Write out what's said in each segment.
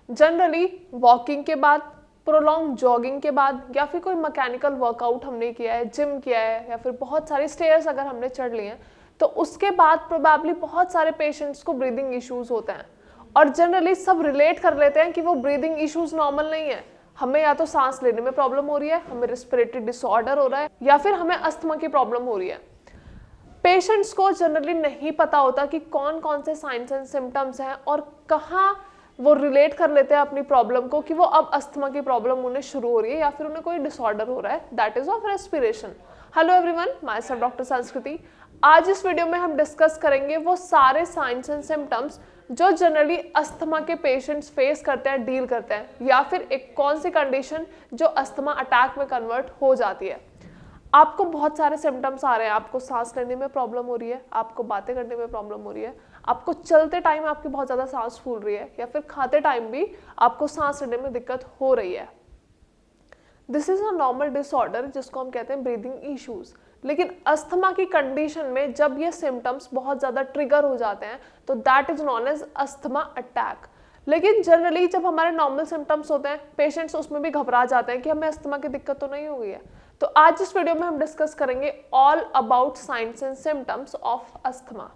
Generally walking के बाद, prolong jogging के बाद, या फिर कोई मैकेनिकल वर्कआउट हमने किया है, जिम किया है, या फिर बहुत सारे स्टेयर्स अगर हमने चढ़ लिए हैं, तो उसके बाद प्रोबेबली बहुत सारे पेशेंट्स को ब्रीदिंग इश्यूज होते हैं। और जनरली सब रिलेट कर लेते हैं कि वो ब्रीदिंग इश्यूज नॉर्मल नहीं है, हमें या तो सांस लेने में प्रॉब्लम हो रही है, हमें रेस्पिरेटरी डिसऑर्डर हो रहा है, या फिर हमें अस्थमा की प्रॉब्लम हो रही है। पेशेंट्स को जनरली नहीं पता होता कि कौन कौन से साइंस एंड सिम्टम्स हैं और कहाँ वो रिलेट कर लेते हैं अपनी प्रॉब्लम को कि वो अब अस्थमा की प्रॉब्लम उन्हें शुरू हो रही है या फिर उन्हें कोई डिसऑर्डर हो रहा है, that is of respiration. Hello everyone, my self doctor संस्कृति। आज इस वीडियो में हम डिस्कस करेंगे वो सारे साइंस एंड सिम्टम्स जो जनरली अस्थमा के पेशेंट्स फेस करते हैं, डील करते हैं, या फिर एक कौन सी कंडीशन जो अस्थमा अटैक में कन्वर्ट हो जाती है। आपको बहुत सारे सिम्टम्स आ रहे हैं, आपको सांस लेने में प्रॉब्लम हो रही है, आपको बातें करने में प्रॉब्लम हो रही है, आपको चलते टाइम आपकी बहुत ज़्यादा सांस फूल रही है, या फिर खाते टाइम भी आपको सांस लेने में दिक्कत हो रही है। This is a normal disorder जिसको हम कहते हैं ब्रीदिंग इश्यूज। लेकिन अस्थमा की कंडीशन में जब ये सिम्टम्स बहुत ज़्यादा ट्रिगर हो जाते हैं तो that is known as asthma attack. लेकिन जनरली जब हमारे नॉर्मल सिम्टम्स होते हैं, पेशेंट्स उसमें भी घबरा जाते हैं कि हमें अस्थमा की दिक्कत तो नहीं हो गई है। तो आज इस वीडियो में हम डिस्कस करेंगे all about science and symptoms of asthma.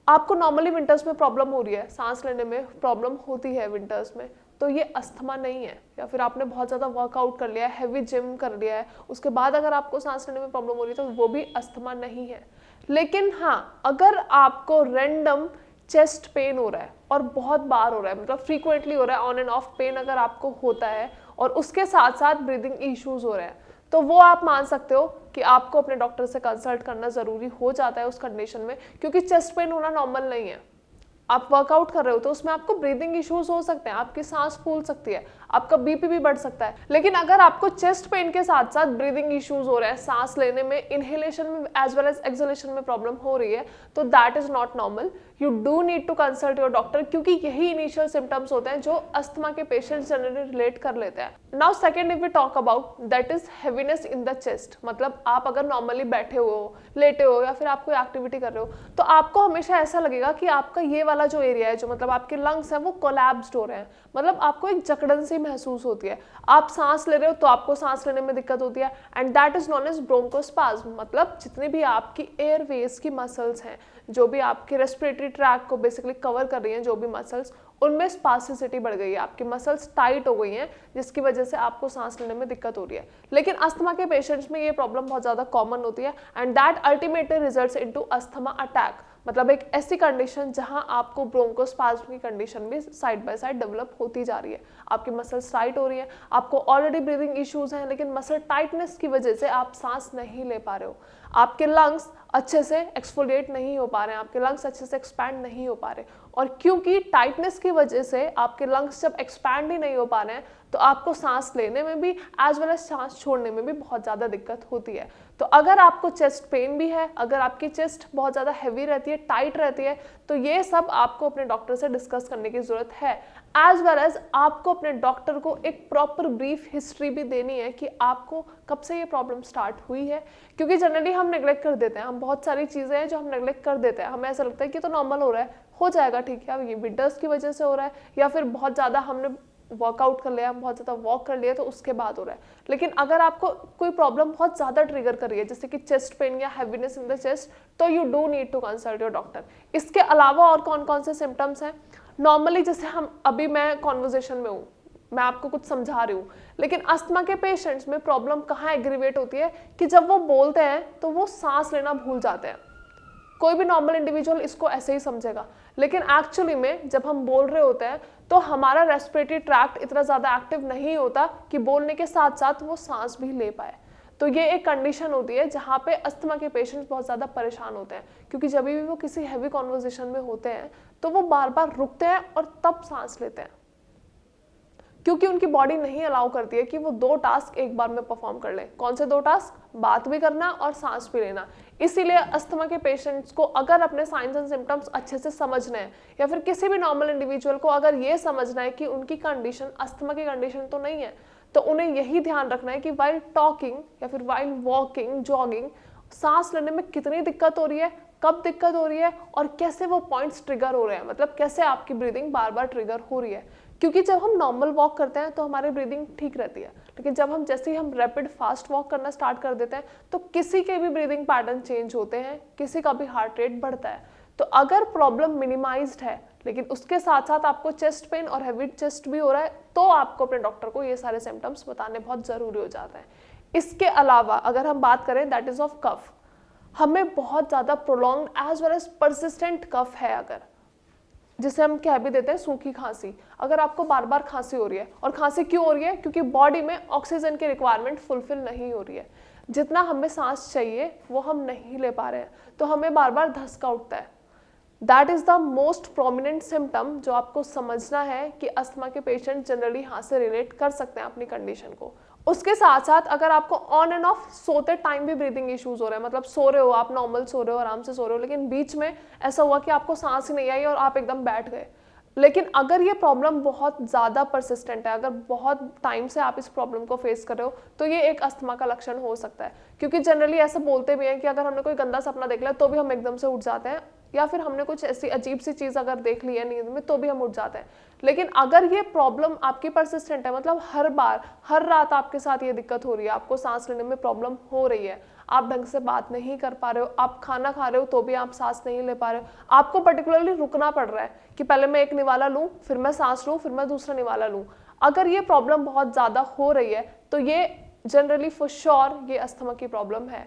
आपको नॉर्मली विंटर्स में प्रॉब्लम हो रही है, सांस लेने में प्रॉब्लम होती है विंटर्स में, तो ये अस्थमा नहीं है। या फिर आपने बहुत ज़्यादा वर्कआउट कर लिया है, हैवी जिम कर लिया है, उसके बाद अगर आपको सांस लेने में प्रॉब्लम हो रही है तो वो भी अस्थमा नहीं है। लेकिन हाँ, अगर आपको रैंडम चेस्ट पेन हो रहा है और बहुत बार हो रहा है, मतलब फ्रीक्वेंटली हो रहा है, ऑन एंड ऑफ पेन अगर आपको होता है और उसके साथ साथ ब्रीदिंग इश्यूज हो रहे हैं, तो वो आप मान सकते हो कि आपको अपने डॉक्टर से कंसल्ट करना ज़रूरी हो जाता है उस कंडीशन में, क्योंकि चेस्ट पेन होना नॉर्मल नहीं है। आप वर्कआउट कर रहे हो तो उसमें आपको ब्रीदिंग इश्यूज हो सकते हैं, आपकी सांस फूल सकती है, आपका बीपी भी बढ़ सकता है। लेकिन अगर आपको चेस्ट पेन के साथ साथ ब्रीदिंग इश्यूज हो रहे हैं, सांस लेने में, इनहेलेशन में एज वेल एज एक्सहेलेशन में प्रॉब्लम हो रही है, तो that is not normal. You do need to consult your doctor, क्योंकि यही इनिशियल सिम्टम्स होते हैं जो अस्थमा के पेशेंट्स जनरली रिलेट कर लेते हैं। Now second if we talk about, that is heaviness in the chest. मतलब आप अगर नॉर्मली बैठे हो, लेटे हो, या फिर आप कोई एक्टिविटी कर रहे हो, तो आपको हमेशा ऐसा लगेगा कि आपका ये वाला जो एरिया है, जो मतलब आपके लंग्स हैं, वो कोलैप्स्ड हो रहे हैं। मतलब आपको एक जकड़न सी महसूस होती है। आप सांस ले रहे हो तो आपको सांस लेने में दिक्कत होती है, and that is known as bronchospasm. मतलब जितनी भी आपकी एयरवेज की मसल्स हैं, जो भी आपके रेस्पिरेटरी ट्रैक को बेसिकली कवर कर रही हैं, जो भी मसल्स, उनमें स्पास्टिसिटी बढ़ गई है, आपकी मसल्स टाइट हो गई हैं, जिसकी वजह से आपको सांस लेने में दिक्कत हो रही है। लेकिन अस्थमा के पेशेंट्स में ये प्रॉब्लम बहुत ज़्यादा कॉमन होती है, and that ultimately results into asthma attack. मतलब एक ऐसी कंडीशन जहां आपको ब्रोंकोस्पाज्म की कंडीशन भी साइड बाय साइड डेवलप होती जा रही है। आपकी मसल्स टाइट हो रही है, आपको ऑलरेडी ब्रीदिंग इश्यूज हैं, लेकिन मसल टाइटनेस की वजह से आप सांस नहीं ले पा रहे हो, आपके लंग्स अच्छे से एक्सफोलिएट नहीं हो पा रहे हैं, आपके लंग्स अच्छे से एक्सपैंड नहीं हो पा रहे। और क्योंकि टाइटनेस की वजह से आपके लंग्स जब एक्सपैंड ही नहीं हो पा रहे हैं, तो आपको सांस लेने में भी एज वेल एज सांस छोड़ने में भी बहुत ज़्यादा दिक्कत होती है। तो अगर आपको चेस्ट पेन भी है, अगर आपकी चेस्ट बहुत ज़्यादा हैवी रहती है, टाइट रहती है, तो ये सब आपको अपने डॉक्टर से डिस्कस करने की ज़रूरत है। एज वेल एज आपको अपने डॉक्टर को एक प्रॉपर ब्रीफ हिस्ट्री भी देनी है कि आपको कब से ये प्रॉब्लम स्टार्ट हुई है, क्योंकि जनरली हम नेग्लेक्ट कर देते हैं। हम बहुत सारी चीज़ें हैं जो हम नेग्लेक्ट कर देते हैं, हमें ऐसा लगता है कि तो नॉर्मल हो रहा है, हो जाएगा ठीक है, अब ये विंटर्स की वजह से हो रहा है, या फिर बहुत ज़्यादा हमने वर्कआउट कर लिया, बहुत ज़्यादा वॉक कर लिया तो उसके बाद हो रहा है। लेकिन अगर आपको कोई प्रॉब्लम बहुत ज़्यादा ट्रिगर कर रही है, जैसे कि चेस्ट पेन या हैवीनेस इन द चेस्ट, तो you do need to consult your doctor. इसके अलावा और कौन कौन से सिम्टम्स हैं? नॉर्मली जैसे मैं कॉन्वर्जेशन में हूँ, मैं आपको कुछ समझा रही हूँ, लेकिन अस्थमा के पेशेंट्स में प्रॉब्लम कहाँ एग्रीवेट होती है कि जब वो बोलते हैं तो वो सांस लेना भूल जाते हैं। कोई भी नॉर्मल इंडिविजुअल इसको ऐसे ही समझेगा, लेकिन एक्चुअली में जब हम बोल रहे होते हैं तो हमारा रेस्पिरेटरी ट्रैक्ट इतना ज़्यादा एक्टिव नहीं होता कि बोलने के साथ साथ वो सांस भी ले पाए। तो ये एक कंडीशन होती है जहाँ पे अस्थमा के पेशेंट्स बहुत ज़्यादा परेशान होते हैं, क्योंकि जब भी वो किसी हैवी कॉन्वर्सेशन में होते हैं तो वो बार बार रुकते हैं और तब सांस लेते हैं, क्योंकि उनकी बॉडी नहीं अलाउ करती है कि वो 2 टास्क एक बार में परफॉर्म कर लें। कौन से 2 टास्क? बात भी करना और सांस भी लेना। इसीलिए अस्थमा के पेशेंट्स को अगर अपने साइंस एंड सिम्टम्स अच्छे से समझने हैं, या फिर किसी भी नॉर्मल इंडिविजुअल को अगर ये समझना है कि उनकी कंडीशन अस्थमा की कंडीशन तो नहीं है, तो उन्हें यही ध्यान रखना है कि वाइल टॉकिंग या फिर वाइल वॉकिंग, जॉगिंग, सांस लेने में कितनी दिक्कत हो रही है, कब दिक्कत हो रही है, और कैसे वो पॉइंट्स ट्रिगर हो रहे हैं, मतलब कैसे आपकी ब्रीदिंग बार बार ट्रिगर हो रही है। क्योंकि जब हम नॉर्मल वॉक करते हैं तो हमारी ब्रीदिंग ठीक रहती है, लेकिन जब हम जैसे ही हम रैपिड फास्ट वॉक करना स्टार्ट कर देते हैं तो किसी के भी ब्रीदिंग पैटर्न चेंज होते हैं, किसी का भी हार्ट रेट बढ़ता है। तो अगर प्रॉब्लम मिनिमाइज्ड है लेकिन उसके साथ साथ आपको चेस्ट पेन और हैवी चेस्ट भी हो रहा है, तो आपको अपने डॉक्टर को ये सारे सिम्टम्स बताने बहुत ज़रूरी हो जाते हैं। इसके अलावा अगर हम बात करें दैट इज़ ऑफ कफ, हमें बहुत ज़्यादा prolong as well as persistent cough है, अगर जिसे हम कह भी देते हैं सूखी खांसी, अगर आपको बार बार खांसी हो रही है, और खांसी क्यों हो रही है? क्योंकि बॉडी में ऑक्सीजन की रिक्वायरमेंट फुलफिल नहीं हो रही है, जितना हमें सांस चाहिए वो हम नहीं ले पा रहे हैं, तो हमें बार बार धसका उठता है। That is the most prominent symptom जो आपको समझना है कि अस्थमा के पेशेंट जनरली यहाँ से रिलेट कर सकते हैं अपनी कंडीशन को। उसके साथ साथ अगर आपको ऑन एंड ऑफ सोते टाइम भी ब्रीदिंग इश्यूज हो रहे हैं, मतलब सो रहे हो आप, नॉर्मल सो रहे हो, आराम से सो रहे हो, लेकिन बीच में ऐसा हुआ कि आपको सांस ही नहीं आई और आप एकदम बैठ गए, लेकिन अगर ये प्रॉब्लम बहुत ज़्यादा परसिस्टेंट है, अगर बहुत टाइम से आप इस प्रॉब्लम को फेस कर रहे हो, तो ये एक अस्थमा का लक्षण हो सकता है। क्योंकि जनरली ऐसा बोलते भी हैं कि अगर हमने कोई गंदा सपना देख लिया तो भी हम एकदम से उठ जाते हैं, या फिर हमने कुछ ऐसी अजीब सी चीज़ अगर देख ली है नींद में तो भी हम उठ जाते हैं। लेकिन अगर ये प्रॉब्लम आपकी परसिस्टेंट है, मतलब हर बार हर रात आपके साथ ये दिक्कत हो रही है, आपको सांस लेने में प्रॉब्लम हो रही है, आप ढंग से बात नहीं कर पा रहे हो, आप खाना खा रहे हो तो भी आप सांस नहीं ले पा रहे हो, आपको पर्टिकुलरली रुकना पड़ रहा है कि पहले मैं एक निवाला लूँ, फिर मैं सांस लूँ, फिर मैं दूसरा निवाला लूँ, अगर ये प्रॉब्लम बहुत ज़्यादा हो रही है तो ये जनरली फॉर श्योर ये अस्थमा की प्रॉब्लम है।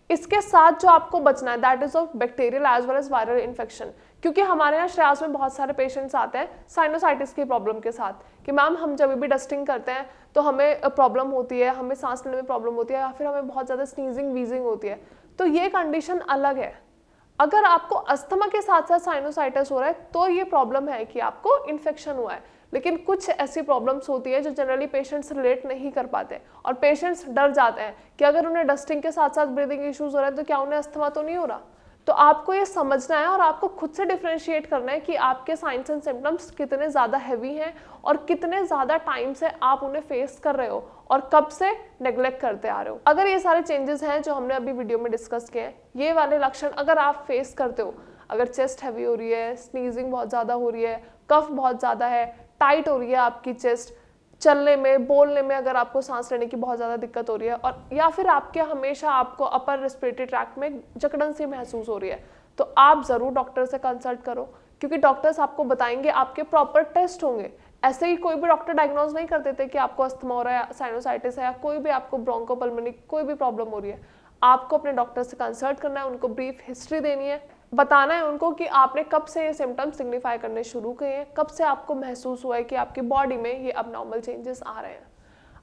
इसके साथ जो आपको बचना है that is of bacterial as well as viral infection, क्योंकि हमारे यहाँ श्रेयास में बहुत सारे पेशेंट्स आते हैं साइनोसाइटिस की प्रॉब्लम के साथ कि मैम हम जब भी डस्टिंग करते हैं तो हमें प्रॉब्लम होती है, हमें सांस लेने में प्रॉब्लम होती है, या फिर हमें बहुत ज़्यादा स्नीजिंग वीजिंग होती है। तो ये कंडीशन अलग है। अगर आपको अस्थमा के साथ साथ साइनोसाइटिस हो रहा है तो ये प्रॉब्लम है कि आपको इन्फेक्शन हुआ है। लेकिन कुछ ऐसी प्रॉब्लम्स होती है जो जनरली पेशेंट्स रिलेट नहीं कर पाते और पेशेंट्स डर जाते हैं कि अगर उन्हें डस्टिंग के साथ साथ ब्रीदिंग इश्यूज हो रहे हैं तो क्या उन्हें अस्थमा तो नहीं हो रहा। तो आपको ये समझना है और आपको खुद से डिफरेंशिएट करना है कि आपके साइंस एंड सिम्टम्स कितने ज़्यादा हैवी हैं और कितने ज़्यादा टाइम से आप उन्हें फेस कर रहे हो और कब से नेग्लेक्ट करते आ रहे हो। अगर ये सारे चेंजेस हैं जो हमने अभी वीडियो में डिस्कस किए हैं, ये वाले लक्षण अगर आप फेस करते हो, अगर चेस्ट हैवी हो रही है, स्नीजिंग बहुत ज़्यादा हो रही है, कफ बहुत ज़्यादा है, टाइट हो रही है आपकी चेस्ट, चलने में बोलने में अगर आपको सांस लेने की बहुत ज़्यादा दिक्कत हो रही है, और या फिर आपके हमेशा आपको अपर रेस्पिरेटरी ट्रैक्ट में जकड़न सी महसूस हो रही है, तो आप ज़रूर डॉक्टर से कंसल्ट करो, क्योंकि डॉक्टर्स आपको बताएंगे, आपके प्रॉपर टेस्ट होंगे। ऐसे ही कोई भी डॉक्टर डायग्नोज नहीं कर देते कि आपको अस्थमा हो रहा है, साइनोसाइटिस है, या कोई भी आपको ब्रोंकोपल्मोनी कोई भी प्रॉब्लम हो रही है। आपको अपने डॉक्टर से कंसल्ट करना है, उनको ब्रीफ हिस्ट्री देनी है, बताना है उनको कि आपने कब से ये सिम्टम्स सिग्निफाई करने शुरू किए हैं, कब से आपको महसूस हुआ है कि आपकी बॉडी में ये अबनॉर्मल चेंजेस आ रहे हैं।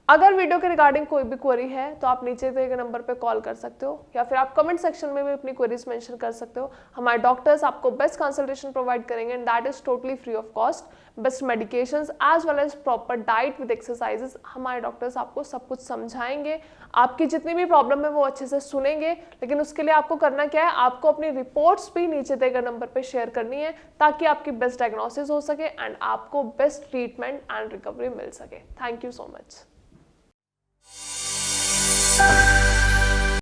अगर वीडियो के रिगार्डिंग कोई भी क्वेरी है तो आप नीचे दिए गए नंबर पे कॉल कर सकते हो, या फिर आप कमेंट सेक्शन में भी अपनी क्वेरीज मेंशन कर सकते हो। हमारे डॉक्टर्स आपको बेस्ट कंसल्टेशन प्रोवाइड करेंगे and that is totally free of cost. Best medications as well as proper diet with exercises, हमारे डॉक्टर्स आपको सब कुछ समझाएंगे, आपकी जितनी भी प्रॉब्लम है वो अच्छे से सुनेंगे। लेकिन उसके लिए आपको करना क्या है, आपको अपनी रिपोर्ट्स भी नीचे दिए गए नंबर पर शेयर करनी है ताकि आपकी बेस्ट डायग्नोसिस हो सके एंड आपको बेस्ट ट्रीटमेंट एंड रिकवरी मिल सके। Thank you so much.